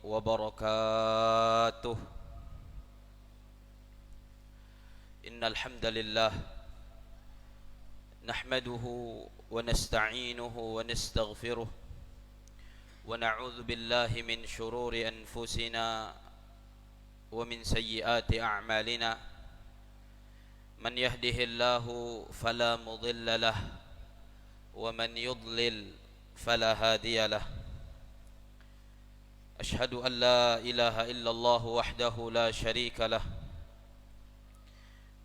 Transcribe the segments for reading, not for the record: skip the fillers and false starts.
وبركاته. إن الحمد لله نحمده ونستعينه ونستغفره ونعوذ بالله من شرور أنفسنا ومن سيئات أعمالنا. من يهده الله فلا مضل له ومن يضلل فلا هادي له. أشهد أن لا إله إلا الله وحده لا شريك له،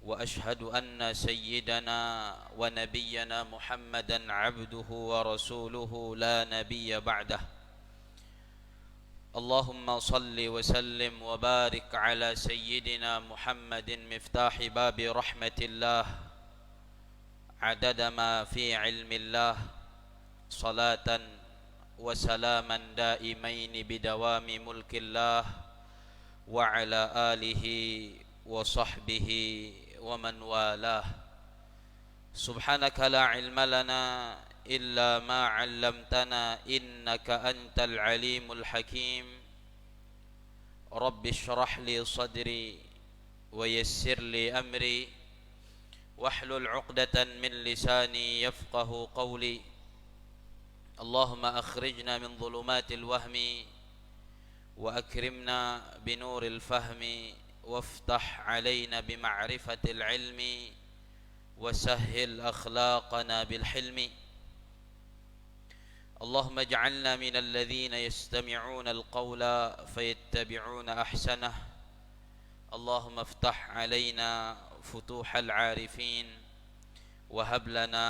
وأشهد أن سيدنا ونبينا محمدا عبده ورسوله لا نبي بعده. اللهم صل وسلم وبارك على سيدنا محمد مفتاح باب رحمة الله عدد ما في علم الله، صلاة وسلاما دائمين بدوام ملك الله وعلى آله وصحبه ومن والاه. سبحانك لا علم لنا إلا ما علمتنا إنك أنت العليم الحكيم. رب اشرح لي صدري ويسر لي أمري واحلل عقدة من لساني يفقه قولي. اللهم أخرجنا من ظلمات الوهم وأكرمنا بنور الفهم وافتح علينا بمعرفة العلم وسهل أخلاقنا بالحلم. اللهم اجعلنا من الذين يستمعون القول فيتبعون أحسنه. اللهم افتح علينا فتوح العارفين وهب لنا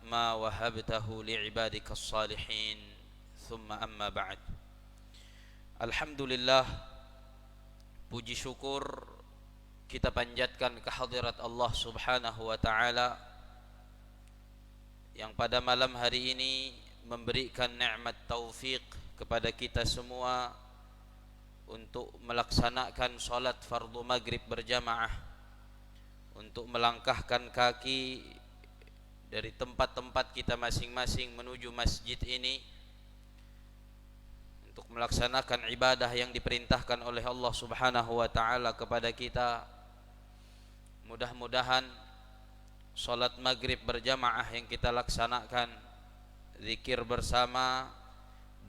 ما وهبته لعبادك الصالحين. ثم أما بعد. Alhamdulillah, puji syukur kita panjatkan kehadirat Allah Subhanahu wa taala yang pada malam hari ini memberikan nikmat taufik kepada kita semua untuk melaksanakan salat fardu maghrib berjamaah, untuk melangkahkan kaki dari tempat-tempat kita masing-masing menuju masjid ini untuk melaksanakan ibadah yang diperintahkan oleh Allah Subhanahu wa taala kepada kita. Mudah-mudahan salat maghrib berjamaah yang kita laksanakan, zikir bersama,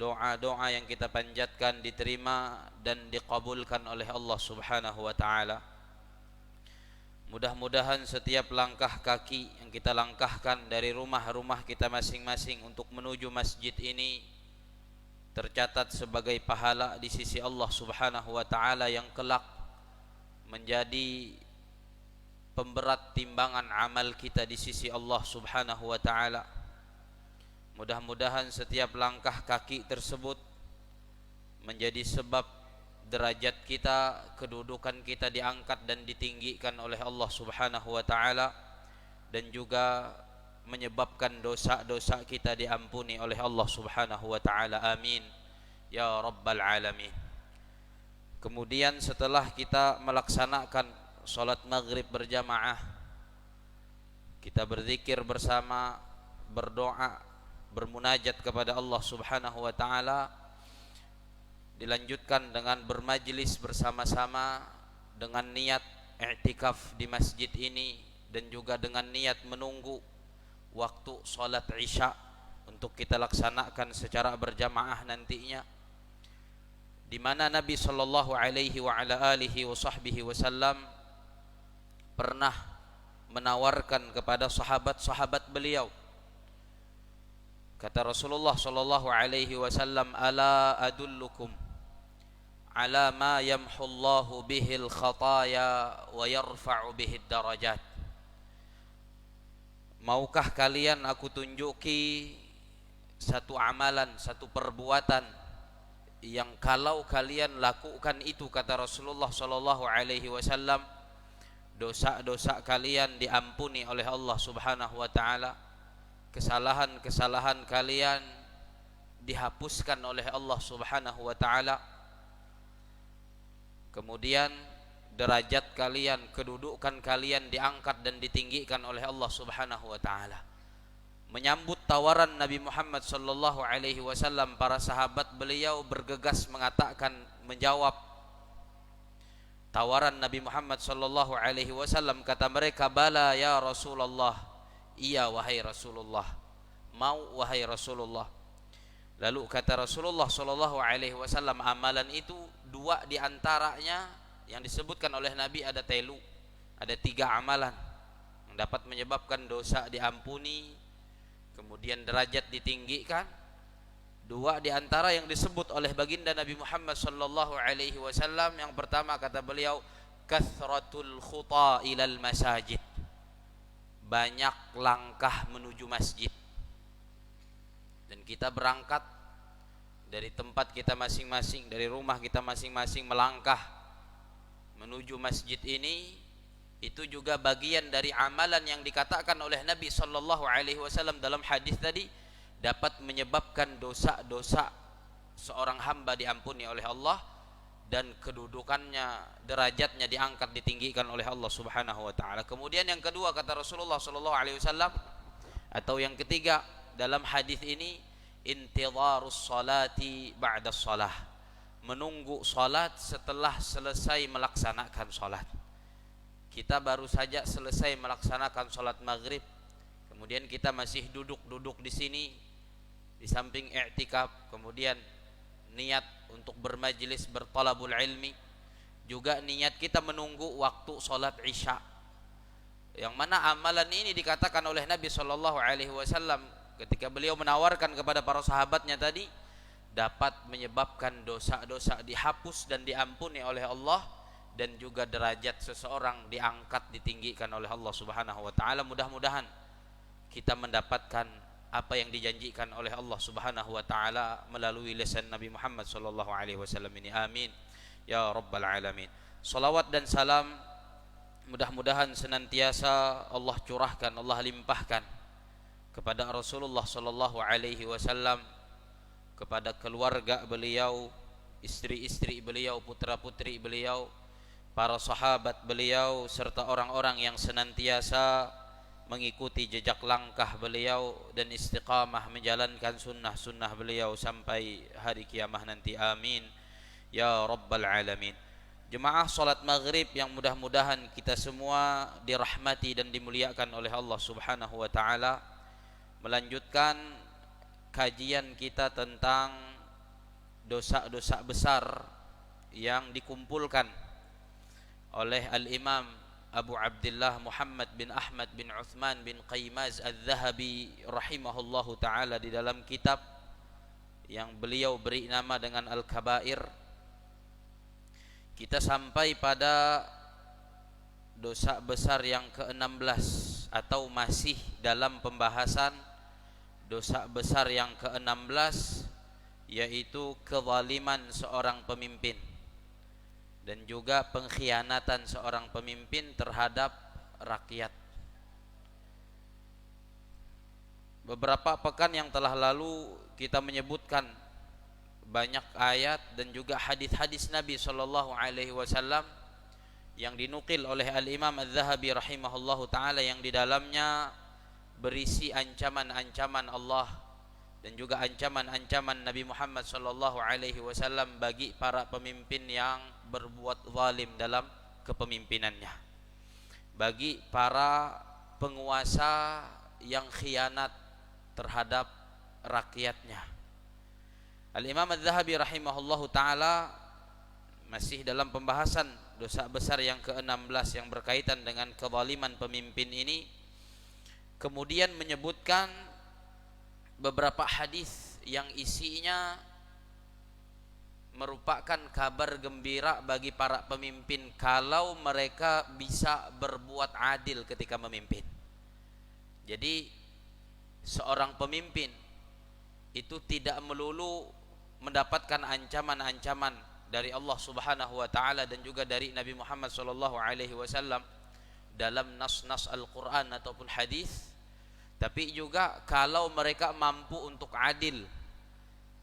doa-doa yang kita panjatkan diterima dan dikabulkan oleh Allah Subhanahu wa taala. Mudah-mudahan setiap langkah kaki yang kita langkahkan dari rumah-rumah kita masing-masing untuk menuju masjid ini tercatat sebagai pahala di sisi Allah Subhanahu wa taala yang kelak menjadi pemberat timbangan amal kita di sisi Allah Subhanahu wa taala. Mudah-mudahan setiap langkah kaki tersebut menjadi sebab derajat kita, kedudukan kita diangkat dan ditinggikan oleh Allah Subhanahu wa taala, dan juga menyebabkan dosa-dosa kita diampuni oleh Allah Subhanahu wa taala. Amin ya rabbal alamin. Kemudian setelah kita melaksanakan salat maghrib berjamaah, kita berzikir bersama, berdoa, bermunajat kepada Allah Subhanahu wa taala, dilanjutkan dengan bermajlis bersama-sama dengan niat i'tikaf di masjid ini dan juga dengan niat menunggu waktu salat isya untuk kita laksanakan secara berjamaah nantinya, di mana Nabi sallallahu alaihi wa ala alihi wa sahbihi wasallam pernah menawarkan kepada sahabat-sahabat beliau. Kata Rasulullah sallallahu alaihi wasallam, "Ala adullukum ala ma yamhullahu bihil khataya wa yarfa'u bihid darajat." Maukah kalian aku tunjuki satu amalan, satu perbuatan yang kalau kalian lakukan itu, kata Rasulullah sallallahu alaihi wasallam, dosa-dosa kalian diampuni oleh Allah Subhanahu wa taala, kesalahan-kesalahan kalian dihapuskan oleh Allah Subhanahu wa taala. Kemudian derajat kalian, kedudukan kalian diangkat dan ditinggikan oleh Allah Subhanahu wa taala. menyambut tawaran Nabi Muhammad sallallahu alaihi wasallam, para sahabat beliau bergegas mengatakan, menjawab tawaran Nabi Muhammad sallallahu alaihi wasallam. Kata mereka, bala ya Rasulullah, iya wahai Rasulullah, mau wahai Rasulullah. Lalu kata Rasulullah sallallahu alaihi wasallam, amalan itu dua diantaranya yang disebutkan oleh Nabi ada telu, ada tiga amalan yang dapat menyebabkan dosa diampuni, kemudian derajat ditinggikan. Dua di antara yang disebut oleh baginda Nabi Muhammad sallallahu alaihi wasallam, yang pertama kata beliau, kathratul khuta ilal masajid, banyak langkah menuju masjid. Dan kita berangkat dari tempat kita masing-masing, dari rumah kita masing-masing, melangkah menuju masjid ini, itu juga bagian dari amalan yang dikatakan oleh Nabi sallallahu alaihi wasallam dalam hadis tadi, dapat menyebabkan dosa-dosa seorang hamba diampuni oleh Allah dan kedudukannya, derajatnya diangkat, ditinggikan oleh Allah Subhanahu wa taala. Kemudian yang kedua kata Rasulullah sallallahu alaihi wasallam, atau yang ketiga dalam hadis ini, intidharus salati ba'da shalah, menunggu salat setelah selesai melaksanakan salat. Kita baru saja selesai melaksanakan salat maghrib, kemudian kita masih duduk-duduk di sini di samping i'tikaf, kemudian niat untuk bermajlis bertalabul ilmi, juga niat kita menunggu waktu salat isya, yang mana amalan ini dikatakan oleh Nabi sallallahu alaihi wasallam ketika beliau menawarkan kepada para sahabatnya tadi, dapat menyebabkan dosa-dosa dihapus dan diampuni oleh Allah, dan juga derajat seseorang diangkat, ditinggikan oleh Allah Subhanahu wa taala. Mudah-mudahan kita mendapatkan apa yang dijanjikan oleh Allah Subhanahu wa taala melalui lisan Nabi Muhammad sallallahu alaihi wasallam ini. Amin ya rabbal alamin. Salawat dan salam mudah-mudahan senantiasa Allah curahkan, Allah limpahkan kepada Rasulullah sallallahu alaihi wasallam, kepada keluarga beliau, istri-istri beliau, putra-putri beliau, para sahabat beliau, serta orang-orang yang senantiasa mengikuti jejak langkah beliau dan istiqamah menjalankan sunnah-sunnah beliau sampai hari kiamah nanti. Amin ya rabbal alamin. Jemaah salat maghrib yang mudah-mudahan kita semua dirahmati dan dimuliakan oleh Allah Subhanahu wa taala, melanjutkan kajian kita tentang dosa-dosa besar yang dikumpulkan oleh Al-Imam Abu Abdullah Muhammad bin Ahmad bin Uthman bin Qaymaz Al-Zahabi rahimahullahu ta'ala di dalam kitab yang beliau beri nama dengan Al-Kabair. Kita sampai pada dosa besar yang ke-16, atau masih dalam pembahasan dosa besar yang ke-16, yaitu kezaliman seorang pemimpin dan juga pengkhianatan seorang pemimpin terhadap rakyat. Beberapa pekan yang telah lalu kita menyebutkan banyak ayat dan juga hadis-hadis Nabi sallallahu alaihi wasallam yang dinukil oleh Al-Imam Az-Zahabi rahimahullahu taala, yang di dalamnya berisi ancaman-ancaman Allah dan juga ancaman-ancaman Nabi Muhammad sallallahu alaihi wasallam bagi para pemimpin yang berbuat zalim dalam kepemimpinannya, bagi para penguasa yang khianat terhadap rakyatnya. Al-Imam Az-Zahabi rahimahullahu taala masih dalam pembahasan dosa besar yang ke-16 yang berkaitan dengan kezaliman pemimpin ini, kemudian menyebutkan beberapa hadis yang isinya merupakan kabar gembira bagi para pemimpin kalau mereka bisa berbuat adil ketika memimpin. Jadi seorang pemimpin itu tidak melulu mendapatkan ancaman-ancaman dari Allah Subhanahu wa taala dan juga dari Nabi Muhammad sallallahu alaihi wasallam dalam nas-nas Al-Qur'an ataupun hadis, tapi juga kalau mereka mampu untuk adil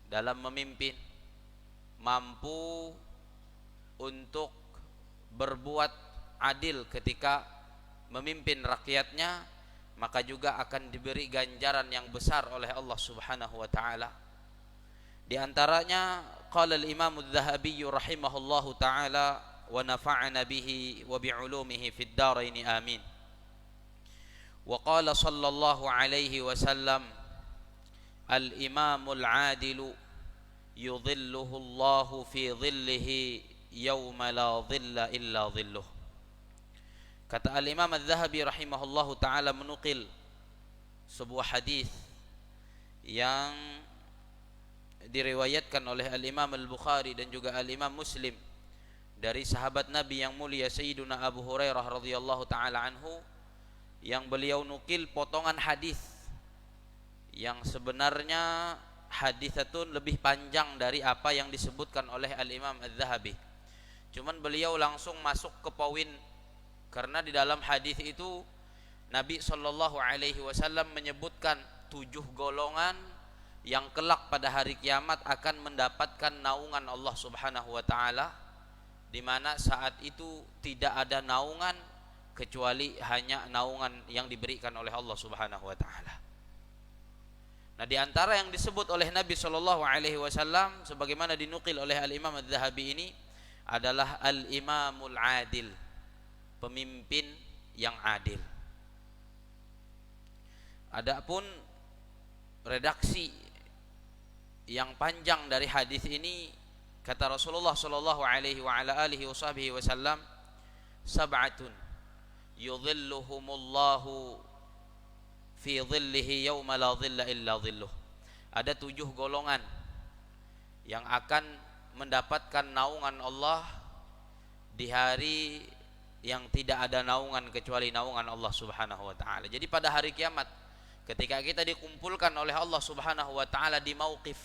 dalam memimpin, mampu untuk berbuat adil ketika memimpin rakyatnya, maka juga akan diberi ganjaran yang besar oleh Allah Subhanahu wa taala. Di antaranya qala al-Imam adz-Dzahabi rahimahullahu taala wa nafa'ana bihi wa bi'ulumihi fid dharain amin. Wa qala sallallahu alaihi wasallam al-imamul 'adilu yudhilluhu Allahu fi dhillihi yawma la dhilla illa dhilluh. Kata al-Imam adz-Dzahabi rahimahullahu taala menukil sebuah hadis yang diriwayatkan oleh al-Imam al-Bukhari dan juga al-Imam Muslim dari sahabat Nabi yang mulia Sayyiduna Abu Hurairah radhiyallahu taala anhu, yang beliau nukil potongan hadis yang sebenarnya haditsatun lebih panjang dari apa yang disebutkan oleh al-Imam adz-Dzahabi. Cuman beliau langsung masuk ke poin, karena di dalam hadis itu Nabi sallallahu alaihi wasallam menyebutkan 7 golongan yang kelak pada hari kiamat akan mendapatkan naungan Allah Subhanahu wa taala, di mana saat itu tidak ada naungan kecuali hanya naungan yang diberikan oleh Allah Subhanahu wa taala. Nah, di antara yang disebut oleh Nabi sallallahu alaihi wasallam sebagaimana dinukil oleh al-Imam adz-Dzahabi ini adalah al-imamul adil, pemimpin yang adil. Adapun redaksi yang panjang dari hadis ini, kata Rasulullah sallallahu alaihi wa ala alihi wasallam, sab'atun yudhilluhumullahu fi dhillihi yawma la dhilla illa dhilluh. Ada 7 golongan yang akan mendapatkan naungan Allah di hari yang tidak ada naungan kecuali naungan Allah Subhanahu wa taala. Jadi pada hari kiamat ketika kita dikumpulkan oleh Allah Subhanahu wa taala di mauqif,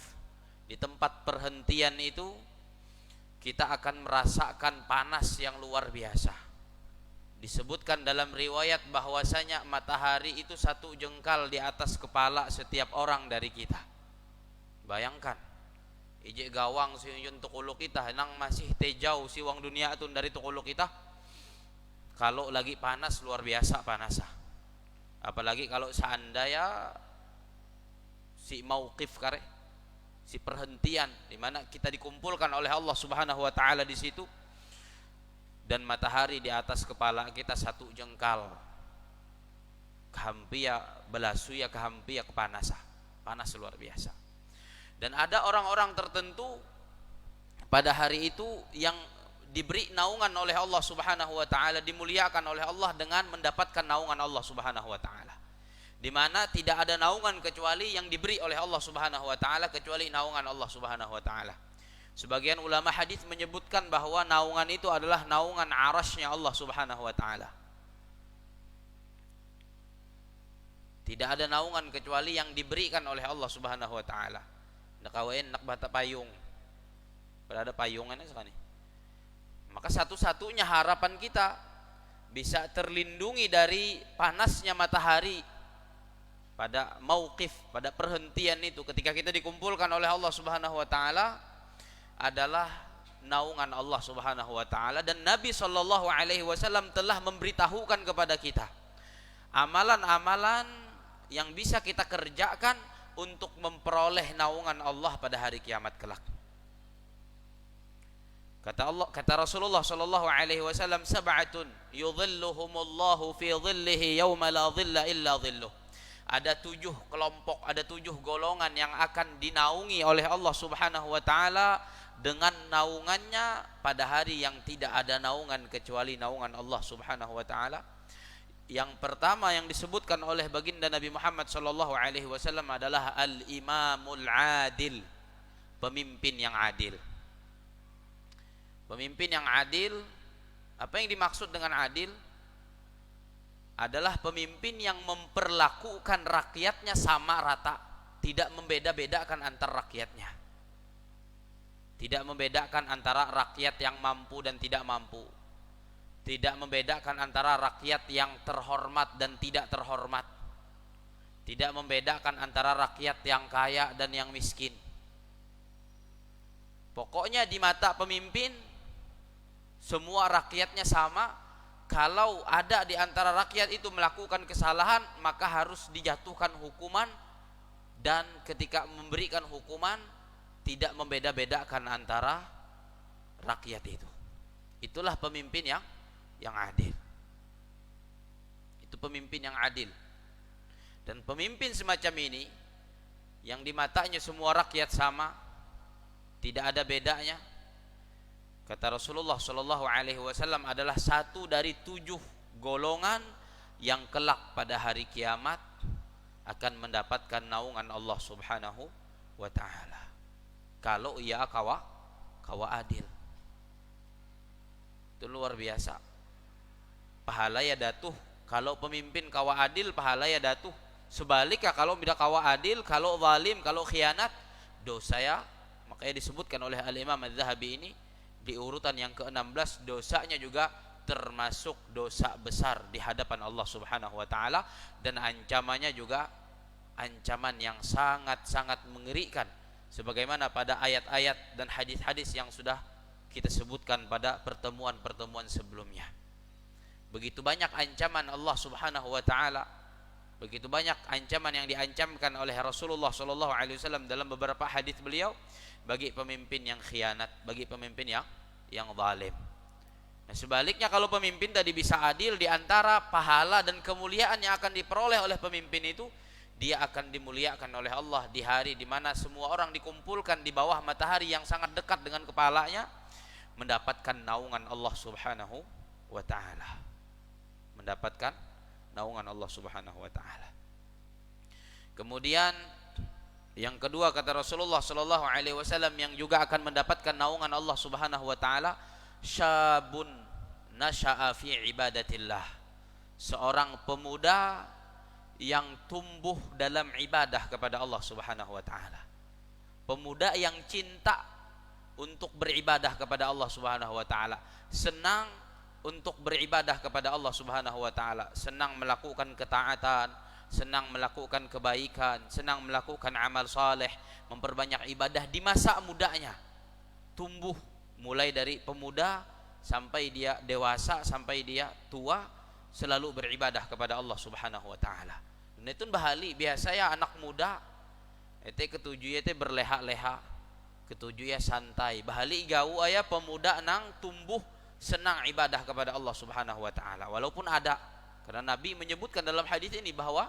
di tempat perhentian itu, kita akan merasakan panas yang luar biasa. Disebutkan dalam riwayat bahwasanya matahari itu 1 jengkal di atas kepala setiap orang dari kita. Bayangkan, ije gawang si yun tukulu kita nang masih tejau si wang dunia atun dari tukulu kita. Kalau lagi panas luar biasa panasnya. Apalagi kalau seandainya si mauqif kare, si perhentian di mana kita dikumpulkan oleh Allah Subhanahu wa taala di situ, dan matahari di atas kepala kita 1 jengkal. Kehampia belasuya kehampia kepanasa. Panas luar biasa. Dan ada orang-orang tertentu pada hari itu yang diberi naungan oleh Allah Subhanahu wa taala, dimuliakan oleh Allah dengan mendapatkan naungan Allah Subhanahu wa taala. Di mana tidak ada naungan kecuali yang diberi oleh Allah Subhanahu wa taala, kecuali naungan Allah Subhanahu wa taala. Sebagian ulama hadis menyebutkan bahwa naungan itu adalah naungan arasy-Nya Allah Subhanahu wa taala. Tidak ada naungan kecuali yang diberikan oleh Allah Subhanahu wa taala. Nak kawain nak bata payung. Berada payungannya sekali. Maka satu-satunya harapan kita bisa terlindungi dari panasnya matahari pada mauqif, pada perhentian itu ketika kita dikumpulkan oleh Allah Subhanahu wa taala adalah naungan Allah Subhanahu wa taala. Dan Nabi sallallahu alaihi wasallam telah memberitahukan kepada kita amalan-amalan yang bisa kita kerjakan untuk memperoleh naungan Allah pada hari kiamat kelak. Kata Rasulullah sallallahu alaihi wasallam, sab'atun yudhilluhumullahu fi dhillihi yawma la dhilla illa dhilluh. Ada 7 kelompok, ada 7 golongan yang akan dinaungi oleh Allah Subhanahu wa taala dengan naungannya pada hari yang tidak ada naungan kecuali naungan Allah Subhanahu wa taala. Yang pertama yang disebutkan oleh baginda Nabi Muhammad sallallahu alaihi wasallam adalah al-imamul adil, pemimpin yang adil. Pemimpin yang adil, apa yang dimaksud dengan adil? Adalah pemimpin yang memperlakukan rakyatnya sama rata, tidak membeda-bedakan antar rakyatnya. Tidak membedakan antara rakyat yang mampu dan tidak mampu. Tidak membedakan antara rakyat yang terhormat dan tidak terhormat. Tidak membedakan antara rakyat yang kaya dan yang miskin. Pokoknya di mata pemimpin semua rakyatnya sama, kalau ada di antara rakyat itu melakukan kesalahan, maka harus dijatuhkan hukuman, dan ketika memberikan hukuman tidak membeda-bedakan antara rakyat itu. Itulah pemimpin yang adil. Itu pemimpin yang adil. Dan pemimpin semacam ini yang di matanya semua rakyat sama, tidak ada bedanya, kata Rasulullah Shallallahu Alaihi Wasallam, adalah satu dari 7 golongan yang kelak pada hari kiamat akan mendapatkan naungan Allah Subhanahu wa Ta'ala kalau ia kawa adil. Itu luar biasa. Pahala ya datuh kalau pemimpin kawa adil, pahala ya datuh. Sebaliknya kalau tidak kawa adil, kalau zalim, kalau khianat, dosa ya. Makanya disebutkan oleh Al-Imam Al-Zahabi ini di urutan yang ke-16, dosanya juga termasuk dosa besar di hadapan Allah Subhanahu wa Ta'ala, dan ancamannya juga ancaman yang sangat-sangat mengerikan, sebagaimana pada ayat-ayat dan hadis-hadis yang sudah kita sebutkan pada pertemuan-pertemuan sebelumnya. Begitu banyak ancaman Allah Subhanahu wa Ta'ala, begitu banyak ancaman yang diancamkan oleh Rasulullah Sallallahu Alaihi Wasallam dalam beberapa hadis beliau bagi pemimpin yang khianat, bagi pemimpin yang zalim. Nah, sebaliknya kalau pemimpin tadi bisa adil, di antara pahala dan kemuliaan yang akan diperoleh oleh pemimpin itu, dia akan dimuliakan oleh Allah di hari di mana semua orang dikumpulkan di bawah matahari yang sangat dekat dengan kepalanya, mendapatkan naungan Allah Subhanahu wa Ta'ala. Mendapatkan naungan Allah Subhanahu wa Ta'ala. Kemudian yang kedua, kata Rasulullah Sallallahu Alaihi Wasallam, yang juga akan mendapatkan naungan Allah Subhanahu wa Ta'ala, syabun nasha'a fi ibadatillah, seorang pemuda yang tumbuh dalam ibadah kepada Allah Subhanahu wa Ta'ala. Pemuda yang cinta untuk beribadah kepada Allah Subhanahu wa Ta'ala, senang untuk beribadah kepada Allah Subhanahu wa Ta'ala, senang melakukan ketaatan, senang melakukan kebaikan, senang melakukan amal saleh, memperbanyak ibadah di masa mudanya. Tumbuh mulai dari pemuda sampai dia dewasa, sampai dia tua, selalu beribadah kepada Allah Subhanahu wa Ta'ala. Dan itu bahali biasa ya anak muda ete ketujuh ete berleha-leha, ketujuh ya santai. Bahali gau aya pemuda nang tumbuh senang ibadah kepada Allah Subhanahu wa Ta'ala. Walaupun ada, karena Nabi menyebutkan dalam hadis ini bahwa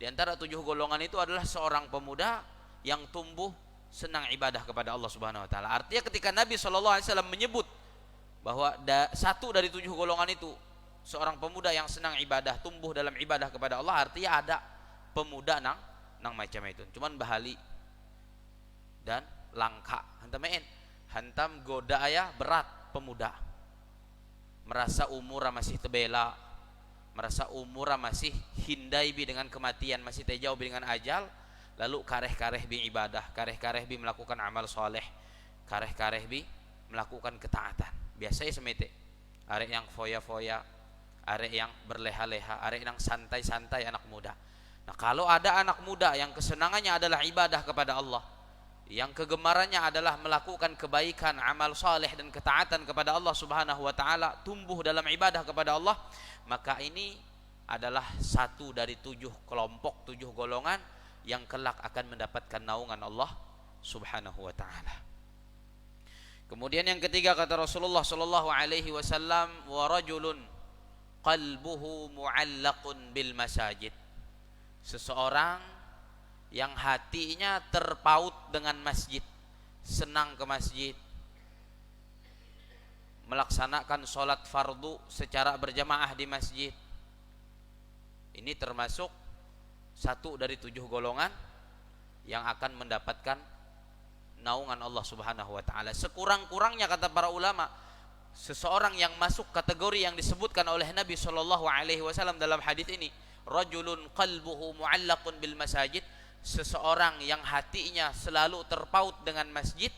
di antara 7 golongan itu adalah seorang pemuda yang tumbuh senang ibadah kepada Allah Subhanahu wa Ta'ala. Artinya ketika Nabi SAW menyebut bahwa satu dari 7 golongan itu seorang pemuda yang senang ibadah, tumbuh dalam ibadah kepada Allah, artinya ada pemuda nang macam itu. Cuman bahali dan langka, hantam goda aya berat pemuda, merasa umur masih tebela, merasa umur masih hindai bi dengan kematian, masih tejauh bi dengan ajal, lalu kareh-kareh bi ibadah, kareh-kareh bi melakukan amal soleh, kareh-kareh bi melakukan ketaatan. Biasanya semete arek yang foya-foya, arek yang berleha-leha, arek yang santai-santai, anak muda. Nah, kalau ada anak muda yang kesenangannya adalah ibadah kepada Allah, yang kegemarannya adalah melakukan kebaikan, amal saleh dan ketaatan kepada Allah Subhanahu wa Ta'ala, tumbuh dalam ibadah kepada Allah, maka ini adalah satu dari 7 kelompok, 7 golongan yang kelak akan mendapatkan naungan Allah Subhanahu wa Ta'ala. Kemudian yang ketiga, kata Rasulullah sallallahu alaihi wasallam, wa rajulun qalbuhu mu'allaqun bil masajid, seseorang yang hatinya terpaut dengan masjid, senang ke masjid, melaksanakan sholat fardu secara berjamaah di masjid. Ini termasuk satu dari 7 golongan yang akan mendapatkan naungan Allah Subhanahu wa Ta'ala. Sekurang-kurangnya, kata para ulama, seseorang yang masuk kategori yang disebutkan oleh Nabi Shallallahu Alaihi Wasallam dalam hadis ini, rajulun qalbuhu mu'allaqun bil masajid, seseorang yang hatinya selalu terpaut dengan masjid,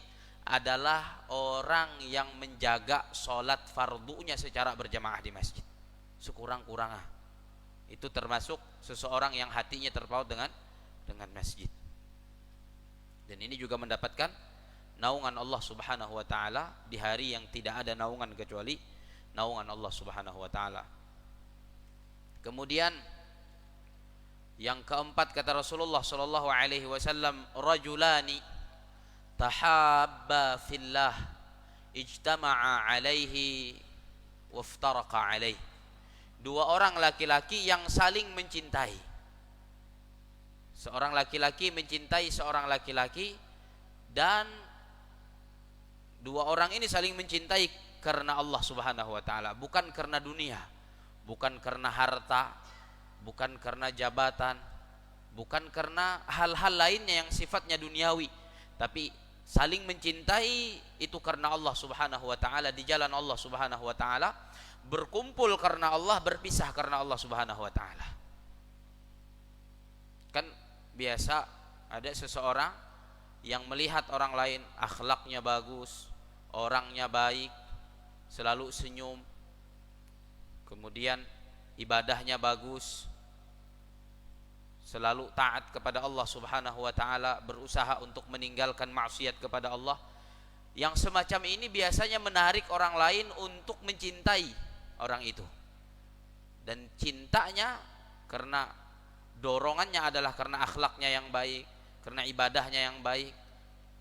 adalah orang yang menjaga sholat fardunya secara berjamaah di masjid. Sekurang-kurangnya itu termasuk seseorang yang hatinya terpaut dengan masjid. Dan ini juga mendapatkan naungan Allah Subhanahu wa Ta'ala di hari yang tidak ada naungan kecuali naungan Allah Subhanahu wa taala. Kemudian yang keempat kata Rasulullah sallallahu alaihi wasallam, rajulani tahabba fillah ijtama'a alaihi waftaraqa alaihi. Dua orang laki-laki yang saling mencintai. Seorang laki-laki mencintai seorang laki-laki, dan dua orang ini saling mencintai karena Allah Subhanahu wa taala, bukan karena dunia, bukan karena harta, bukan karena jabatan, bukan karena hal-hal lainnya yang sifatnya duniawi, tapi saling mencintai itu karena Allah Subhanahu wa taala, di jalan Allah Subhanahu wa taala, berkumpul karena Allah, berpisah karena Allah Subhanahu wa taala. Kan biasa ada seseorang yang melihat orang lain akhlaknya bagus, orangnya baik, selalu senyum, kemudian ibadahnya bagus, selalu taat kepada Allah Subhanahu wa taala, berusaha untuk meninggalkan maksiat kepada Allah. Yang semacam ini biasanya menarik orang lain untuk mencintai orang itu. Dan cintanya karena dorongannya adalah karena akhlaknya yang baik, karena ibadahnya yang baik,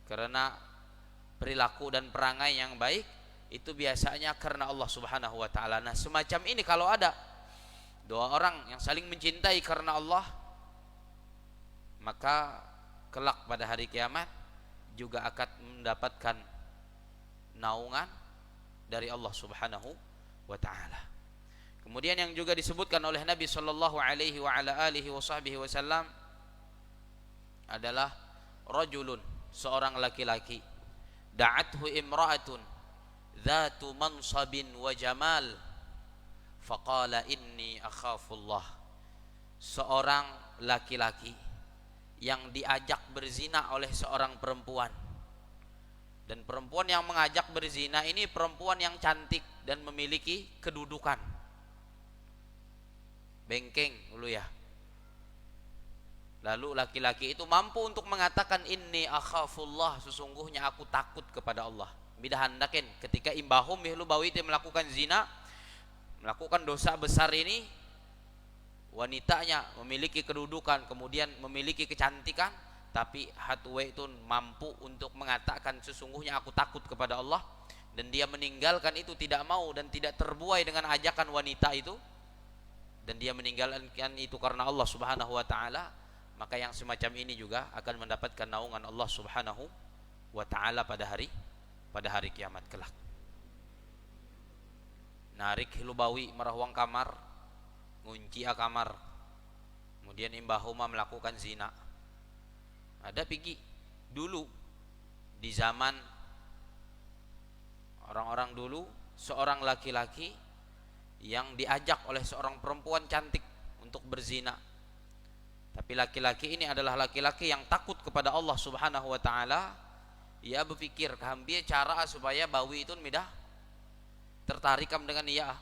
karena perilaku dan perangai yang baik, itu biasanya karena Allah Subhanahu wa taala. Nah, semacam ini kalau ada dua orang yang saling mencintai karena Allah, maka kelak pada hari kiamat juga akan mendapatkan naungan dari Allah Subhanahu wa taala. Kemudian yang juga disebutkan oleh Nabi sallallahu alaihi wa ala alihi wasallam adalah rajulun, seorang laki-laki, da'athu imra'atun dzatu mansabin wa jamal faqala inni akhafullah. Seorang laki-laki yang diajak berzina oleh seorang perempuan, dan perempuan yang mengajak berzina ini perempuan yang cantik dan memiliki kedudukan, bengkeng dulu ya. Lalu laki-laki itu mampu untuk mengatakan inni akhafullah, sesungguhnya aku takut kepada Allah. Bidahandaken ketika imbahum mihlu bawi itu melakukan zina, melakukan dosa besar ini, wanitanya memiliki kedudukan, kemudian memiliki kecantikan, tapi hatwe itu mampu untuk mengatakan sesungguhnya aku takut kepada Allah, dan dia meninggalkan itu, tidak mau dan tidak terbuai dengan ajakan wanita itu, dan dia meninggalkan itu karena Allah Subhanahu wa taala, maka yang semacam ini juga akan mendapatkan naungan Allah Subhanahu wa taala pada hari kiamat kelak. Narik hilubawi marahwang kamar, ngunci kamar, kemudian imbahuma melakukan zina. Ada pergi dulu di zaman orang-orang dulu, seorang laki-laki yang diajak oleh seorang perempuan cantik untuk berzina. Tapi laki-laki ini adalah laki-laki yang takut kepada Allah Subhanahu wa taala. Ia berpikir kahambia cara supaya bawi itu midah tertarikam dengan ia.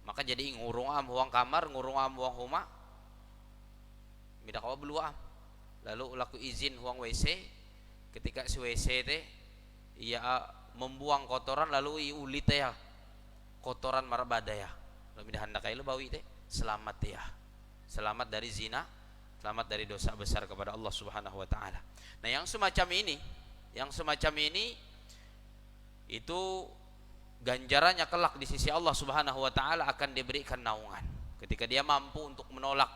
Maka jadi ngurung huang kamar, ngurung huang huma, midah kawa beluam. Lalu laku izin huang WC. Ketika si WC teh ia membuang kotoran, lalu i ulit teh ya kotoran marabada ya. Lalu midah hendak lu bawi teh selamat ya. Selamat dari zina, selamat dari dosa besar kepada Allah Subhanahu wa taala. Nah, yang semacam ini itu ganjarannya kelak di sisi Allah Subhanahu wa taala akan diberikan naungan ketika dia mampu untuk menolak,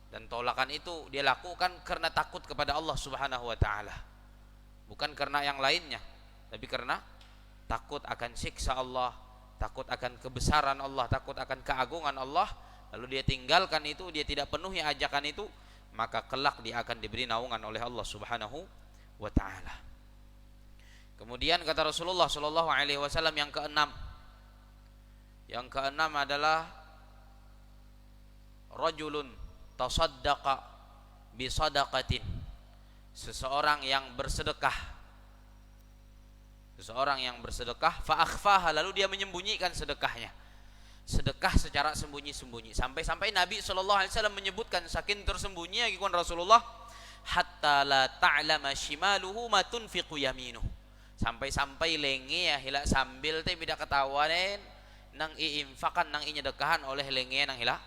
dan tolakan itu dia lakukan karena takut kepada Allah Subhanahu wa taala, bukan karena yang lainnya, tapi karena takut akan siksa Allah, takut akan kebesaran Allah, takut akan keagungan Allah. Lalu dia tinggalkan itu, dia tidak penuhi ajakan itu, maka kelak dia akan diberi naungan oleh Allah Subhanahu wa taala. Kemudian kata Rasulullah sallallahu alaihi wasallam yang keenam adalah rajulun tasaddaqa bi sadaqatin, seseorang yang bersedekah fa akhfaha, lalu dia menyembunyikan sedekahnya. Sedekah secara sembunyi-sembunyi, sampai Nabi SAW menyebutkan saking tersembunyi gikuan Rasulullah, hatta la ta'lama shimaluhu ma tunfiqu yaminuh, Sampai-sampai lenge ya hila sambil teh bida ketawanen nang iinfakan nang inyedekahan oleh lenge nang hila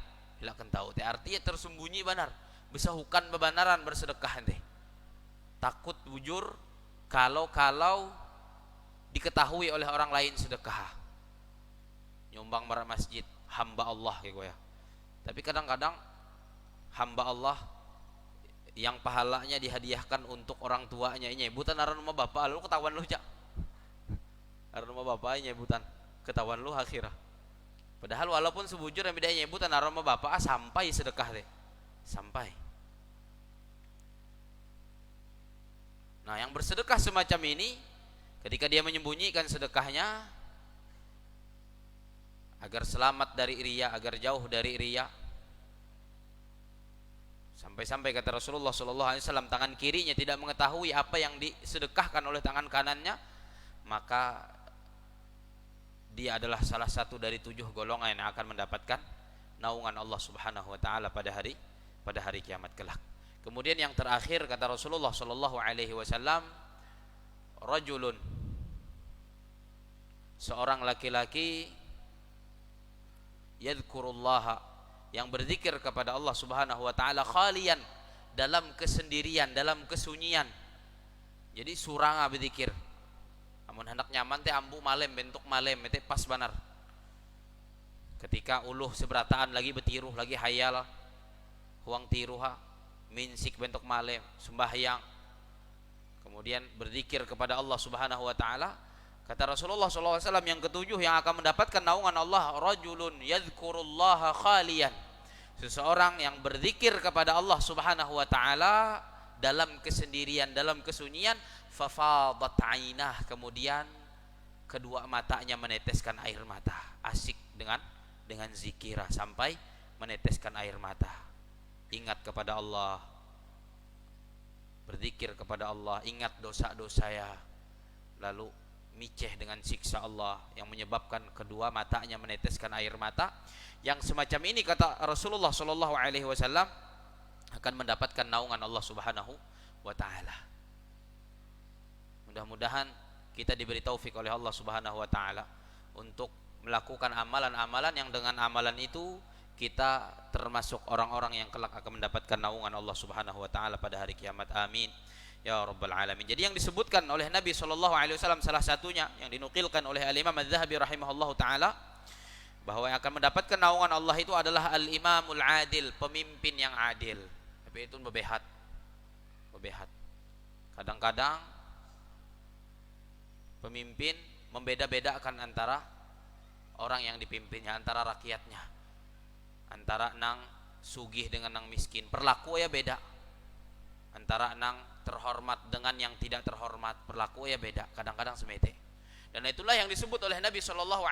kentau teh artinya tersembunyi benar besahukan bebanaran bersedekah teh takut bujur kalau diketahui oleh orang lain sedekah nyumbang bara masjid hamba Allah gitu ya. Tapi kadang-kadang hamba Allah yang pahalanya dihadiahkan untuk orang tuanya nyebutan aran rumah bapak lu ketahuan lu cak aran rumah bapak nyebutan ketahuan lu akhirah padahal walaupun sebujur yang beda nyebutan aran rumah bapak sampai sedekah deh sampai. Nah yang bersedekah semacam ini ketika dia menyembunyikan sedekahnya agar selamat dari riya, agar jauh dari riya. Sampai-sampai kata Rasulullah SAW tangan kirinya tidak mengetahui apa yang disedekahkan oleh tangan kanannya, maka dia adalah salah satu dari 7 golongan yang akan mendapatkan naungan Allah Subhanahu wa taala pada hari kiamat kelak. Kemudian yang terakhir kata Rasulullah SAW, rajulun, seorang laki-laki yadhkurullaha, yang berzikir kepada Allah Subhanahu wa taala khalian, dalam kesendirian, dalam kesunyian. Jadi suranga berzikir. Amun hendak nyaman teh ambu malem bentuk malem teh pas banar. Ketika uluh seberataan lagi betiruh lagi hayal huang tiruha minsik bentuk malem sembahyang. Kemudian berzikir kepada Allah Subhanahu wa taala. Kata Rasulullah SAW yang ketujuh yang akan mendapatkan naungan Allah, rajulun yadhkurullaha khalian, seseorang yang berzikir kepada Allah Subhanahu wa taala dalam kesendirian, dalam kesunyian, fafadat ainah, kemudian kedua matanya meneteskan air mata, asik dengan zikirah sampai meneteskan air mata. Ingat kepada Allah, berzikir kepada Allah, ingat dosa-dosa ya, lalu miceh dengan siksa Allah yang menyebabkan kedua matanya meneteskan air mata. Yang semacam ini kata Rasulullah SAW akan mendapatkan naungan Allah Subhanahu wa taala. Mudah-mudahan kita diberi taufik oleh Allah Subhanahu wa taala untuk melakukan amalan-amalan yang dengan amalan itu kita termasuk orang-orang yang kelak akan mendapatkan naungan Allah Subhanahu wa taala pada hari kiamat. Amin ya rabbal alamin. Jadi yang disebutkan oleh Nabi SAW salah satunya yang dinukilkan oleh Al-Imam Az-Zahabi rahimahullahu taala bahwa yang akan mendapatkan naungan Allah itu adalah al-imamul adil, pemimpin yang adil. Tapi itu bebehat. Kadang-kadang pemimpin membeda-bedakan antara orang yang dipimpinnya, antara rakyatnya, antara nang sugih dengan nang miskin. Perlaku ya beda. Antara nang terhormat dengan yang tidak terhormat, perlaku ya beda. Kadang-kadang semete. Dan itulah yang disebut oleh Nabi SAW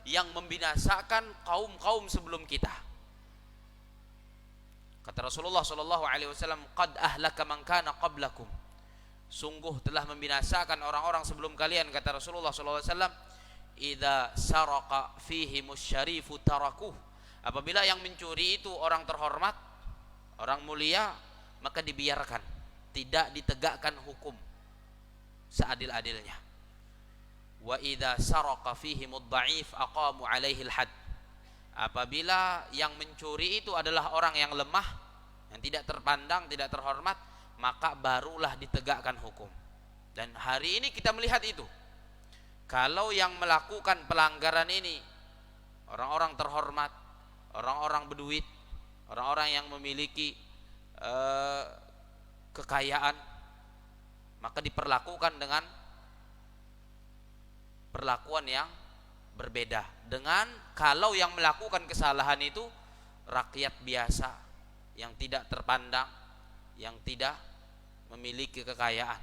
yang membinasakan kaum-kaum sebelum kita. Kata Rasulullah SAW, qad ahlaka man kana qablakum, sungguh telah membinasakan orang-orang sebelum kalian. Kata Rasulullah SAW, idza saraqa fihimus syarifu tarakuh, apabila yang mencuri itu orang terhormat, orang mulia, maka dibiarkan, tidak ditegakkan hukum seadil-adilnya. Wa idza saraqa fihimud dha'if aqamu 'alaihi al-had, apabila yang mencuri itu adalah orang yang lemah, yang tidak terpandang, tidak terhormat, maka barulah ditegakkan hukum. Dan hari ini kita melihat itu. Kalau yang melakukan pelanggaran ini orang-orang terhormat, orang-orang berduit, orang-orang yang memiliki kekayaan, maka diperlakukan dengan perlakuan yang berbeda dengan kalau yang melakukan kesalahan itu rakyat biasa yang tidak terpandang, yang tidak memiliki kekayaan,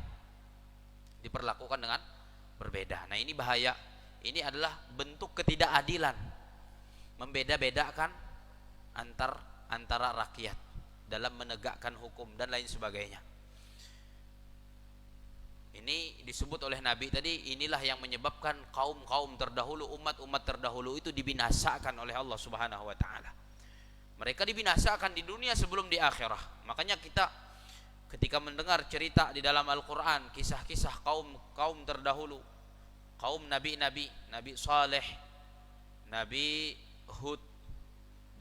diperlakukan dengan berbeda. Nah ini bahaya. Ini adalah bentuk ketidakadilan, membeda-bedakan antara rakyat dalam menegakkan hukum dan lain sebagainya. Ini disebut oleh Nabi tadi, inilah yang menyebabkan kaum-kaum terdahulu, umat-umat terdahulu itu dibinasakan oleh Allah Subhanahu wa taala. Mereka dibinasakan di dunia sebelum di akhirat. Makanya kita ketika mendengar cerita di dalam Al-Quran, kisah-kisah kaum terdahulu, kaum nabi-nabi, Nabi Saleh, Nabi Hud,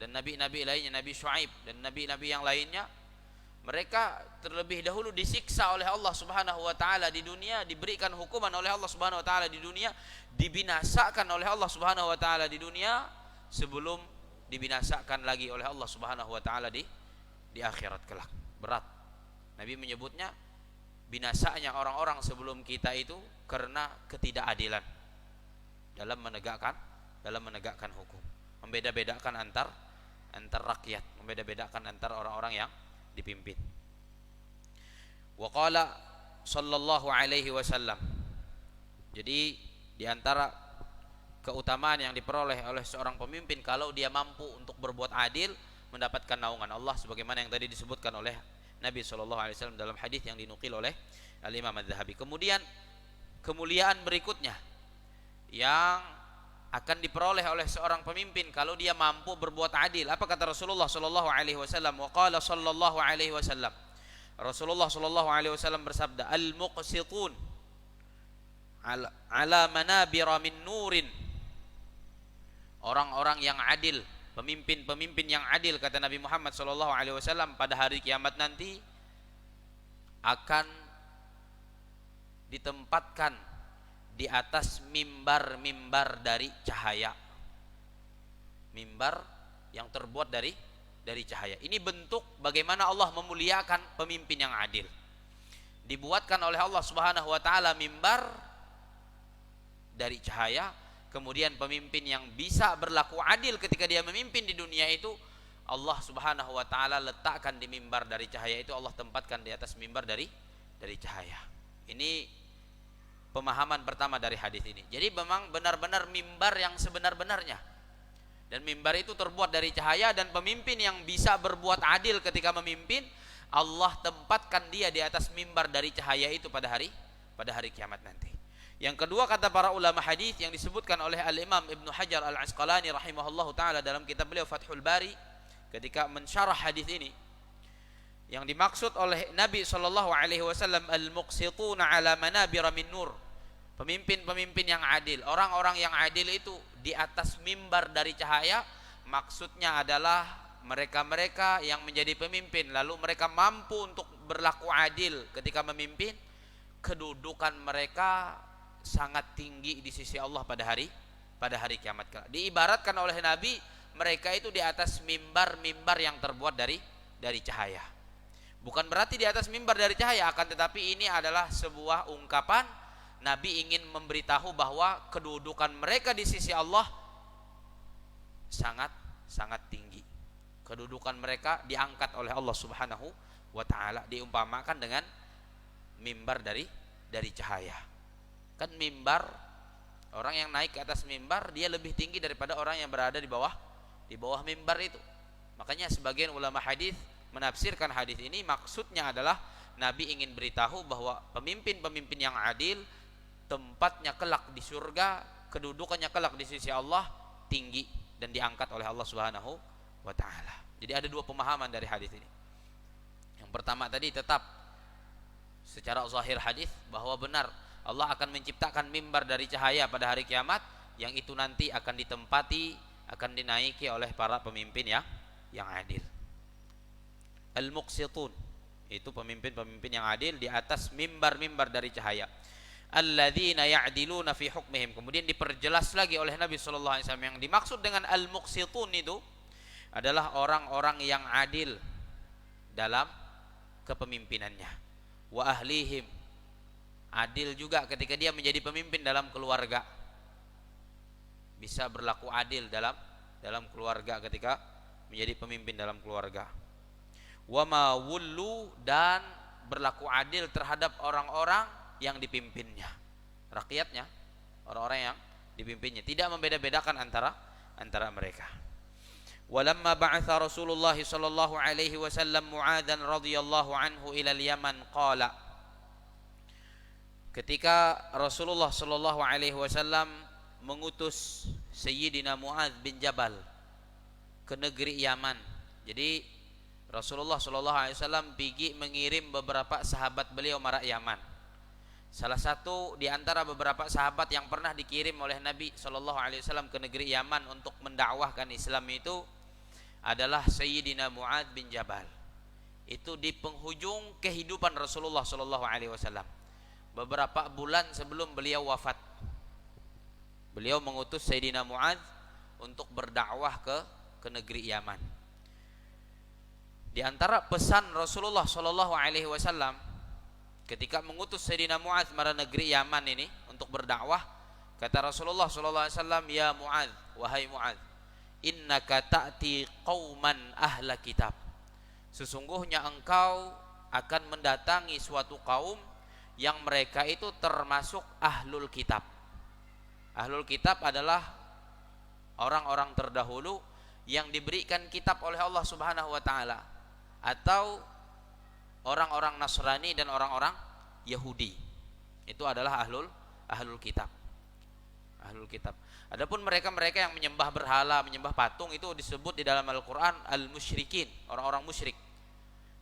dan nabi-nabi lainnya, Nabi Syuaib dan nabi-nabi yang lainnya, mereka terlebih dahulu disiksa oleh Allah Subhanahu wa taala di dunia, diberikan hukuman oleh Allah Subhanahu wa taala di dunia, dibinasakan oleh Allah Subhanahu wa taala di dunia sebelum dibinasakan lagi oleh Allah Subhanahu wa taala di akhirat kelak. Berat. Nabi menyebutnya binasanya orang-orang sebelum kita itu karena ketidakadilan dalam menegakkan hukum, membeda-bedakan antar rakyat, membeda-bedakan antar orang-orang yang dipimpin. Wa qala sallallahu alaihi wasallam. Jadi di antara keutamaan yang diperoleh oleh seorang pemimpin kalau dia mampu untuk berbuat adil, mendapatkan naungan Allah sebagaimana yang tadi disebutkan oleh Nabi sallallahu alaihi wasallam dalam hadis yang dinukil oleh Al-Imam Az-Zahabi. Kemudian kemuliaan berikutnya yang akan diperoleh oleh seorang pemimpin kalau dia mampu berbuat adil. Apa kata Rasulullah sallallahu alaihi wasallam? Wa qala sallallahu alaihi wasallam. Rasulullah sallallahu alaihi wasallam bersabda, "Al-muqsitun ala manabira min nurin." Orang-orang yang adil, pemimpin-pemimpin yang adil, kata Nabi Muhammad sallallahu alaihi wasallam, pada hari kiamat nanti akan ditempatkan di atas mimbar-mimbar dari cahaya, mimbar yang terbuat dari cahaya. Ini bentuk bagaimana Allah memuliakan pemimpin yang adil. Dibuatkan oleh Allah Subhanahu wa taala mimbar dari cahaya, kemudian pemimpin yang bisa berlaku adil ketika dia memimpin di dunia itu, Allah Subhanahu wa taala letakkan di mimbar dari cahaya itu, Allah tempatkan di atas mimbar dari cahaya. Ini pemahaman pertama dari hadis ini. Jadi memang benar-benar mimbar yang sebenar-benarnya. Dan mimbar itu terbuat dari cahaya, dan pemimpin yang bisa berbuat adil ketika memimpin, Allah tempatkan dia di atas mimbar dari cahaya itu pada hari kiamat nanti. Yang kedua, kata para ulama hadis yang disebutkan oleh Al-Imam Ibnu Hajar Al-Asqalani rahimahullahu taala dalam kitab beliau Fathul Bari ketika mensyarah hadis ini, yang dimaksud oleh Nabi sallallahu alaihi wasallam al-muqsituna ala manabira min nur, pemimpin-pemimpin yang adil, orang-orang yang adil itu di atas mimbar dari cahaya, maksudnya adalah mereka-mereka yang menjadi pemimpin lalu mereka mampu untuk berlaku adil ketika memimpin, kedudukan mereka sangat tinggi di sisi Allah pada hari kiamat kelak. Diibaratkan oleh Nabi, mereka itu di atas mimbar-mimbar yang terbuat dari cahaya. Bukan berarti di atas mimbar dari cahaya, akan tetapi ini adalah sebuah ungkapan Nabi ingin memberitahu bahwa kedudukan mereka di sisi Allah sangat tinggi. Kedudukan mereka diangkat oleh Allah Subhanahu wa taala, diumpamakan dengan mimbar dari cahaya. Kan mimbar, orang yang naik ke atas mimbar dia lebih tinggi daripada orang yang berada di bawah mimbar itu. Makanya sebagian ulama hadis menafsirkan hadis ini, maksudnya adalah Nabi ingin beritahu bahwa pemimpin-pemimpin yang adil tempatnya kelak di surga, kedudukannya kelak di sisi Allah tinggi dan diangkat oleh Allah Subhanahu wa taala. Jadi ada dua pemahaman dari hadis ini. Yang pertama tadi tetap secara zahir hadis bahwa benar Allah akan menciptakan mimbar dari cahaya pada hari kiamat, yang itu nanti akan ditempati, akan dinaiki oleh para pemimpin yang adil. Al-muqsitun itu pemimpin-pemimpin yang adil di atas mimbar-mimbar dari cahaya. Alladzina ya'diluna fi hukmihim. Kemudian diperjelas lagi oleh Nabi sallallahu alaihi wasallam, yang dimaksud dengan al-muqsitun itu adalah orang-orang yang adil dalam kepemimpinannya. Wa ahlihim, adil juga ketika dia menjadi pemimpin dalam keluarga. Bisa berlaku adil dalam keluarga ketika menjadi pemimpin dalam keluarga. Wa ma wullu, dan berlaku adil terhadap orang-orang yang dipimpinnya, rakyatnya, orang-orang yang dipimpinnya, tidak membeda-bedakan antara mereka. Walamma ba'atha Rasulullah sallallahu alaihi wasallam Mu'adzan radhiyallahu anhu ila al-Yaman qala, ketika Rasulullah sallallahu alaihi wasallam mengutus Sayyidina Mu'adz bin Jabal ke negeri Yaman. Jadi Rasulullah Shallallahu Alaihi Wasallam pergi mengirim beberapa sahabat beliau marak Yaman. Salah satu di antara beberapa sahabat yang pernah dikirim oleh Nabi Shallallahu Alaihi Wasallam ke negeri Yaman untuk mendakwahkan Islam itu adalah Sayyidina Mu'adz bin Jabal. Itu di penghujung kehidupan Rasulullah Shallallahu Alaihi Wasallam. Beberapa bulan sebelum beliau wafat, beliau mengutus Sayyidina Mu'adz untuk berdakwah ke negeri Yaman. Di antara pesan Rasulullah Shallallahu Alaihi Wasallam ketika mengutus Sayyidina Mu'adz ke negeri Yaman ini untuk berdakwah, kata Rasulullah Shallallahu Alaihi Wasallam, ya Mu'adz, wahai Mu'adz, innaka ta'ti qauman ahla kitab. Sesungguhnya engkau akan mendatangi suatu kaum yang mereka itu termasuk ahlul kitab. Ahlul kitab adalah orang-orang terdahulu yang diberikan kitab oleh Allah Subhanahu wa taala, atau orang-orang Nasrani dan orang-orang Yahudi. Itu adalah ahlul kitab. Ahlul kitab. Adapun mereka-mereka yang menyembah berhala, menyembah patung, itu disebut di dalam Al-Qur'an al-musyrikin, orang-orang musyrik.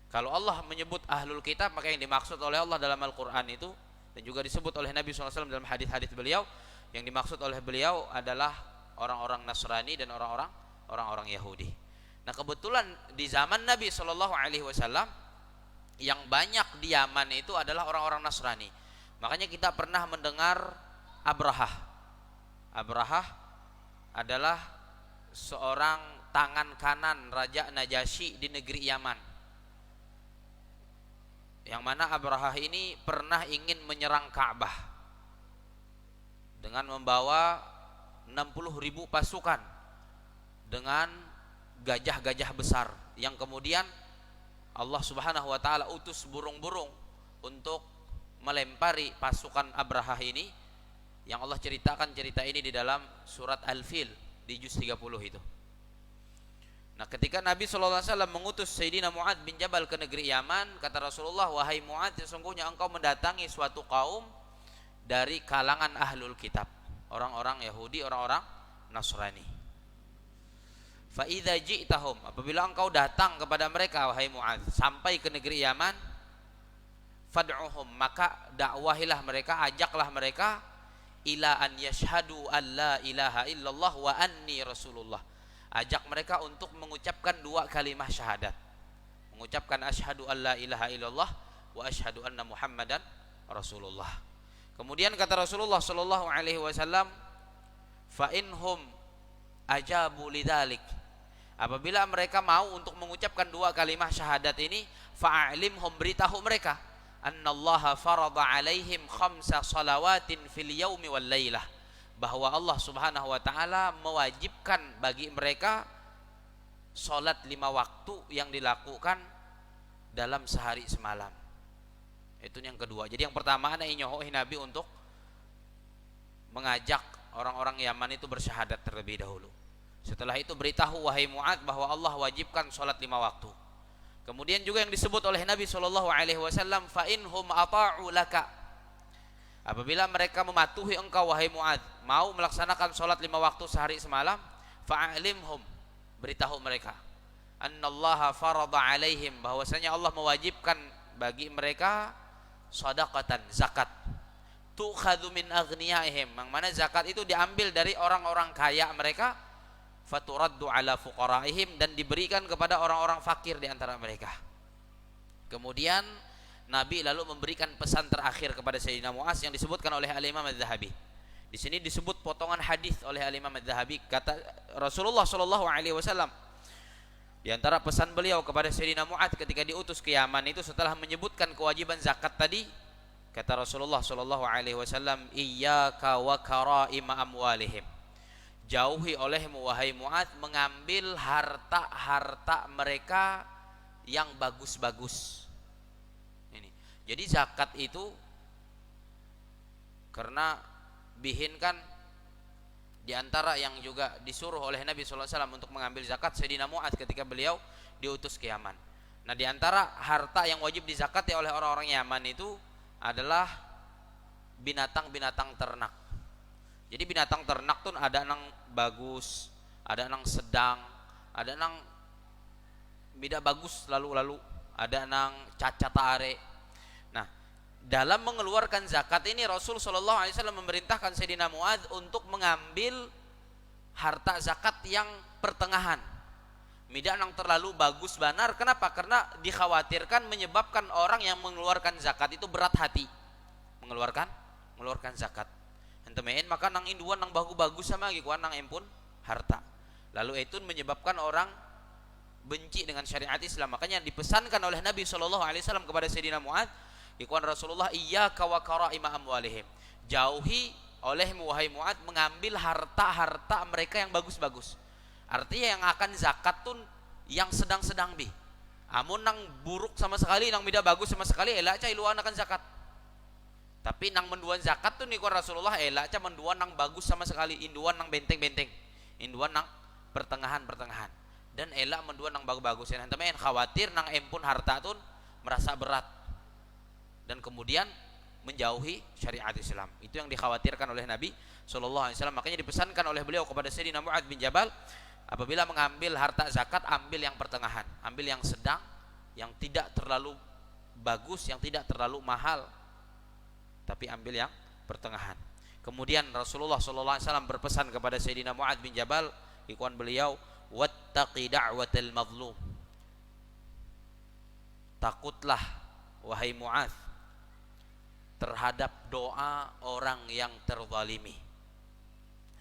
Kalau Allah menyebut ahlul kitab, maka yang dimaksud oleh Allah dalam Al-Qur'an itu, dan juga disebut oleh Nabi SAW dalam hadis-hadis beliau, yang dimaksud oleh beliau adalah orang-orang Nasrani dan orang-orang Yahudi. Nah, kebetulan di zaman Nabi Shallallahu Alaihi Wasallam yang banyak di Yaman itu adalah orang-orang Nasrani. Makanya kita pernah mendengar Abrahah. Abrahah adalah seorang tangan kanan Raja Najasyi di negeri Yaman. Yang mana Abrahah ini pernah ingin menyerang Ka'bah dengan membawa 60.000 pasukan dengan gajah-gajah besar, yang kemudian Allah Subhanahu wa taala utus burung-burung untuk melempari pasukan Abrahah ini, yang Allah ceritakan cerita ini di dalam surat Al-Fil di juz 30 itu. Nah, ketika Nabi SAW mengutus Sayyidina Mu'adz bin Jabal ke negeri Yaman, kata Rasulullah, wahai Mu'adz, sesungguhnya engkau mendatangi suatu kaum dari kalangan ahlul kitab, orang-orang Yahudi, orang-orang Nasrani. Fa idza ji'tahum, apabila engkau datang kepada mereka wahai Mu'adz, sampai ke negeri Yaman, fad'uhum, maka dakwahilah mereka, ajaklah mereka ila an yashhadu an la ilaha illallah wa anni rasulullah. Ajak mereka untuk mengucapkan 2 kalimah syahadat, mengucapkan asyhadu an la ilaha illallah wa asyhadu anna muhammadan rasulullah. Kemudian kata Rasulullah sallallahu alaihi wasallam, fa inhum ajabu lidzalik, apabila mereka mau untuk mengucapkan 2 kalimah syahadat ini, fa'alimhum, beritahu mereka, annallaha farada alaihim 5 salawatin fil yaumi wal lailah, bahwa Allah Subhanahu wa taala mewajibkan bagi mereka salat 5 waktu yang dilakukan dalam sehari semalam. Itu yang kedua. Jadi yang pertama ana inyohi Nabi untuk mengajak orang-orang Yaman itu bersyahadat terlebih dahulu. Setelah itu beritahu wahai Mu'adz bahwa Allah wajibkan salat 5 waktu. Kemudian juga yang disebut oleh Nabi sallallahu alaihi wasallam, fa inhum ata'u laka, apabila mereka mematuhi engkau wahai Mu'adz, mau melaksanakan salat 5 waktu sehari semalam, fa'alimhum, beritahu mereka, annallaha farada alaihim, bahwasanya Allah mewajibkan bagi mereka shadaqatan, zakat, tu'khadhu min aghniyaihim, yang mana zakat itu diambil dari orang-orang kaya mereka, faturaddu ala fuqaraihim, dan diberikan kepada orang-orang fakir di antara mereka. Kemudian Nabi lalu memberikan pesan terakhir kepada Sayyidina Mu'adz yang disebutkan oleh Al-Imam Adz-Dzahabi. Di sini disebut potongan hadis oleh Al-Imam Adz-Dzahabi, kata Rasulullah sallallahu alaihi wasallam, di antara pesan beliau kepada Sayyidina Mu'adz ketika diutus ke Yaman itu, setelah menyebutkan kewajiban zakat tadi, kata Rasulullah sallallahu alaihi wasallam, iyyaka wa karaima amwalihim, jauhi olehmu wahai Mu'adz mengambil harta-harta mereka yang bagus-bagus. Jadi zakat itu, karena bihin kan diantara yang juga disuruh oleh Nabi SAW untuk mengambil zakat Sayyidina Mu'adz ketika beliau diutus ke Yaman. Nah, diantara harta yang wajib dizakati oleh orang-orang Yaman itu adalah binatang-binatang ternak. Jadi binatang ternak tuh ada yang bagus, ada yang sedang, ada yang mida bagus lalu ada nang cacat are. Nah, dalam mengeluarkan zakat ini Rasul sallallahu alaihi wasallam memerintahkan Sayyidina Muadz untuk mengambil harta zakat yang pertengahan. Mida nang terlalu bagus banar. Kenapa? Karena dikhawatirkan menyebabkan orang yang mengeluarkan zakat itu berat hati mengeluarkan zakat. Hentemen maka nang induan nang bagus-bagus sama gikuan nang empun harta. Lalu itu menyebabkan orang benci dengan syariat Islam. Makanya dipesankan oleh Nabi sallallahu alaihi wasallam kepada Sayyidina Muadz, ikhwan Rasulullah, iyyaka wa karaima amwalihim. Jauhi olehmu wahai Muadz mengambil harta-harta mereka yang bagus-bagus. Artinya yang akan zakat tuh yang sedang-sedang bi. Amun nang buruk sama sekali, nang mida bagus sama sekali, elak ca iluan akan zakat. Tapi nang menduan zakat tuh ikhwan Rasulullah elak ca menduan nang bagus sama sekali, induan nang benteng-benteng, induan nang pertengahan-pertengahan. Dan elak menduan nang bagus-bagus. Ya teman, khawatir nang empun harta tuh merasa berat dan kemudian menjauhi syariat Islam. Itu yang dikhawatirkan oleh Nabi sallallahu alaihi wasallam. Makanya dipesankan oleh beliau kepada Sayyidina Muadz bin Jabal, apabila mengambil harta zakat, ambil yang pertengahan, ambil yang sedang, yang tidak terlalu bagus, yang tidak terlalu mahal, tapi ambil yang pertengahan. Kemudian Rasulullah sallallahu alaihi wasallam berpesan kepada Sayyidina Muadz bin Jabal, ikhwan beliau, wattaqi da'watal mazlum. Takutlah wahai Muadz terhadap doa orang yang terzalimi.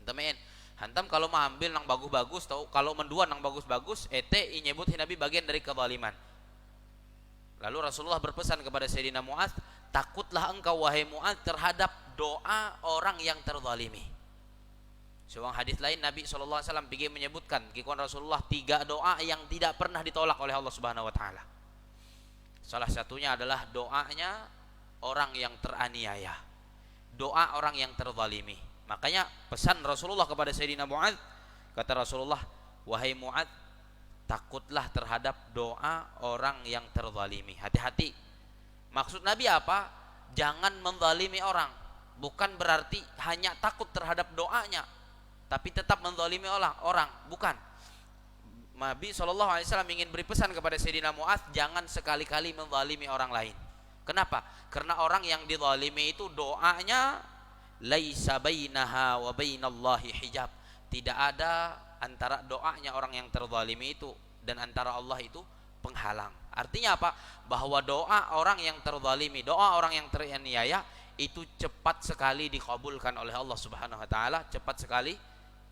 Teman, hantam kalau mengambil nang bagus-bagus, tahu kalau menduan nang bagus-bagus, ete nyebut Nabi bagian dari kezaliman. Lalu Rasulullah berpesan kepada Sayyidina Muadz, takutlah engkau wahai Muadz terhadap doa orang yang terzalimi. Sebuah hadis lain Nabi sallallahu alaihi wasallam pergi menyebutkan kikuan Rasulullah 3 doa yang tidak pernah ditolak oleh Allah Subhanahu wa taala. Salah satunya adalah doanya orang yang teraniaya, doa orang yang terzalimi. Makanya pesan Rasulullah kepada Sayyidina Muadz, kata Rasulullah, wahai Muadz, takutlah terhadap doa orang yang terzalimi. Hati-hati. Maksud Nabi apa? Jangan menzalimi orang. Bukan berarti hanya takut terhadap doanya, tapi tetap menzalimi orang. Bukan. Nabi SAW ingin beri pesan kepada Sayyidina Muadz, jangan sekali-kali menzalimi orang lain. Kenapa? Karena orang yang dizalimi itu doanya laisa bainaha wa bainallahi hijab. Tidak ada antara doanya orang yang terzalimi itu dan antara Allah itu penghalang. Artinya apa? Bahwa doa orang yang terzalimi, doa orang yang teraniaya itu cepat sekali dikabulkan oleh Allah Subhanahu wa taala, cepat sekali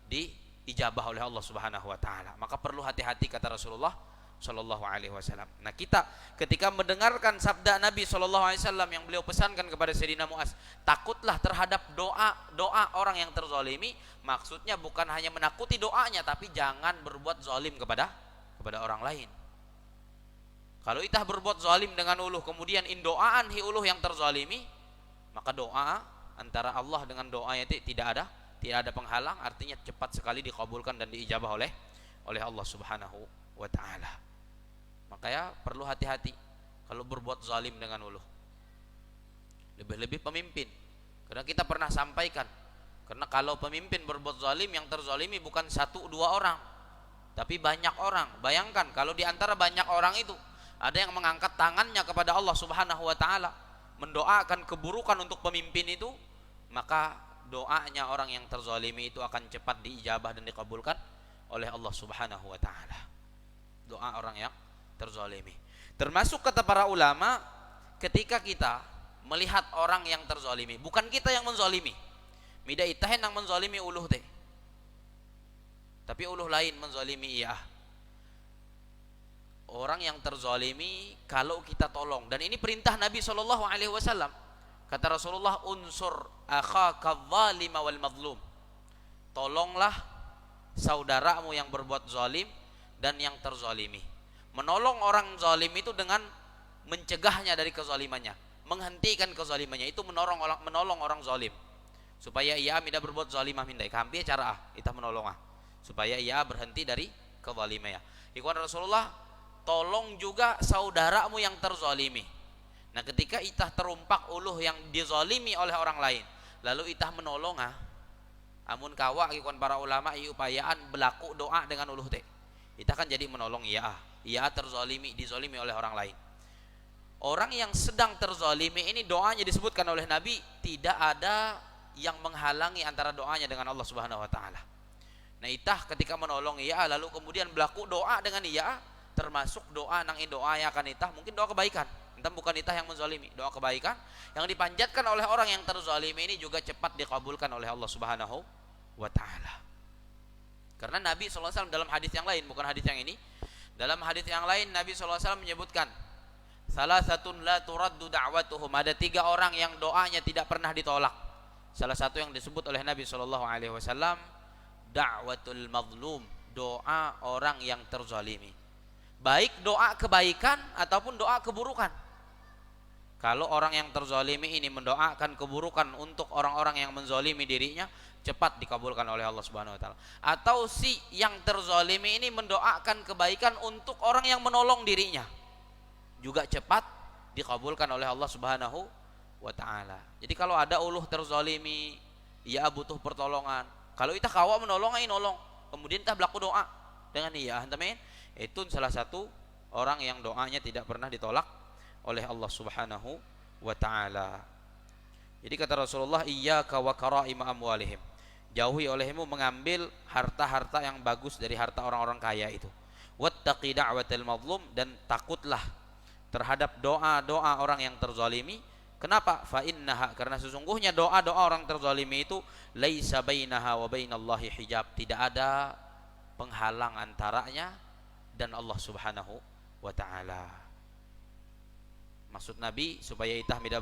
diijabah oleh Allah Subhanahu wa taala. Maka perlu hati-hati, kata Rasulullah sallallahu alaihi wasallam. Nah, kita ketika mendengarkan sabda Nabi sallallahu alaihi wasallam yang beliau pesankan kepada Sayyidina Muadz, takutlah terhadap doa orang yang terzalimi, maksudnya bukan hanya menakuti doanya, tapi jangan berbuat zalim kepada orang lain. Kalau itah berbuat zalim dengan uluh, kemudian indoaan hi uluh yang terzalimi, maka doa antara Allah dengan doanya itu tidak ada penghalang, artinya cepat sekali dikabulkan dan diijabah oleh Allah Subhanahu wa taala. Makanya perlu hati-hati kalau berbuat zalim dengan uluh. Lebih-lebih pemimpin. Karena kita pernah sampaikan, karena kalau pemimpin berbuat zalim, yang terzalimi bukan 1-2 orang, tapi banyak orang. Bayangkan kalau di antara banyak orang itu ada yang mengangkat tangannya kepada Allah Subhanahu wa taala, mendoakan keburukan untuk pemimpin itu, maka doanya orang yang terzalimi itu akan cepat diijabah dan dikabulkan oleh Allah Subhanahu wa taala. Doa orang yang terzalimi. Termasuk kata para ulama, ketika kita melihat orang yang terzalimi, bukan kita yang menzalimi. Mida itah yang menzalimi uluh teh. Tapi uluh lain menzalimi iya. Orang yang terzalimi kalau kita tolong, dan ini perintah Nabi sallallahu alaihi wasallam. Kata Rasulullah, unsur akhaka dzalima wal mazlum. Tolonglah saudaramu yang berbuat zalim dan yang terzalimi. Menolong orang zalim itu dengan mencegahnya dari kezalimannya, menghentikan kezalimannya, itu menolong orang zalim supaya ia tidak berbuat zalimah mindai. Kampi cara kita menolong supaya ia berhenti dari kezalimannya. Ikhwan Rasulullah, tolong juga saudaramu yang terzalimi. Nah, ketika itah terumpak uluh yang dizalimi oleh orang lain, lalu itah menolong amun kawa ikon para ulama upayaan berlaku doa dengan uluh teh. Itah kan jadi menolong iya ia terzalimi, dizalimi oleh orang lain. Orang yang sedang terzalimi ini doanya disebutkan oleh Nabi, tidak ada yang menghalangi antara doanya dengan Allah Subhanahu wa taala. Nah, itah ketika menolong ia lalu kemudian berlaku doa dengan ia, termasuk doa nang doa yang akan itah mungkin doa kebaikan. Entah bukan itah yang menzalimi, doa kebaikan yang dipanjatkan oleh orang yang terzalimi ini juga cepat dikabulkan oleh Allah Subhanahu wa taala. Karena Nabi SAW dalam hadis yang lain, bukan hadis yang ini, dalam hadis yang lain Nabi SAW menyebutkan, salah satun la turaddu da'watuhum, ada 3 orang yang doanya tidak pernah ditolak. Salah satu yang disebut oleh Nabi SAW, da'watul mazlum, doa orang yang terzalimi, baik doa kebaikan ataupun doa keburukan. Kalau orang yang terzalimi ini mendoakan keburukan untuk orang-orang yang menzalimi dirinya, cepat dikabulkan oleh Allah Subhanahu wa taala. Atau si yang terzalimi ini mendoakan kebaikan untuk orang yang menolong dirinya, juga cepat dikabulkan oleh Allah Subhanahu wa taala. Jadi kalau ada uluh terzalimi, ia butuh pertolongan, kalau kita kawa menolong ai nolong, kemudian kita berlaku doa dengan ia, teman, itu salah satu orang yang doanya tidak pernah ditolak oleh Allah Subhanahu wa taala. Jadi kata Rasulullah, iyyaka wa karaima amwalihim, jauhi olehmu mengambil harta-harta yang bagus dari harta orang-orang kaya itu. Wattaqi da'watal mazlum, dan takutlah terhadap doa-doa orang yang terzalimi. Kenapa? Fa innaha, karena sesungguhnya doa-doa orang terzalimi itu laisa bainaha wa bainallahi hijab, tidak ada penghalang antaranya dan Allah Subhanahu wa taala. Maksud Nabi supaya itah tidak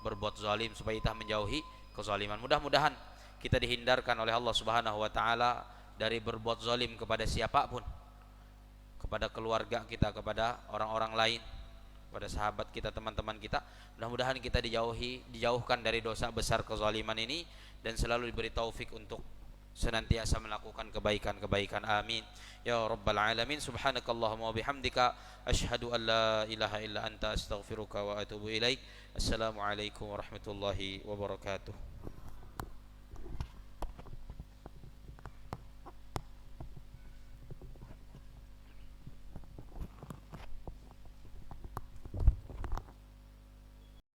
berbuat zalim, supaya itah menjauhi kezaliman. Mudah-mudahan kita dihindarkan oleh Allah Subhanahu wa taala dari berbuat zalim kepada siapapun, kepada keluarga kita, kepada orang-orang lain, kepada sahabat kita, teman-teman kita. Mudah-mudahan kita dijauhkan dari dosa besar kezaliman ini dan selalu diberi taufik untuk senantiasa melakukan kebaikan-kebaikan. Amin ya rabbal alamin. Subhanakallahumma wa bihamdika asyhadu an la ilaha illa anta astaghfiruka wa atubu ilaik. Assalamualaikum warahmatullahi wabarakatuh.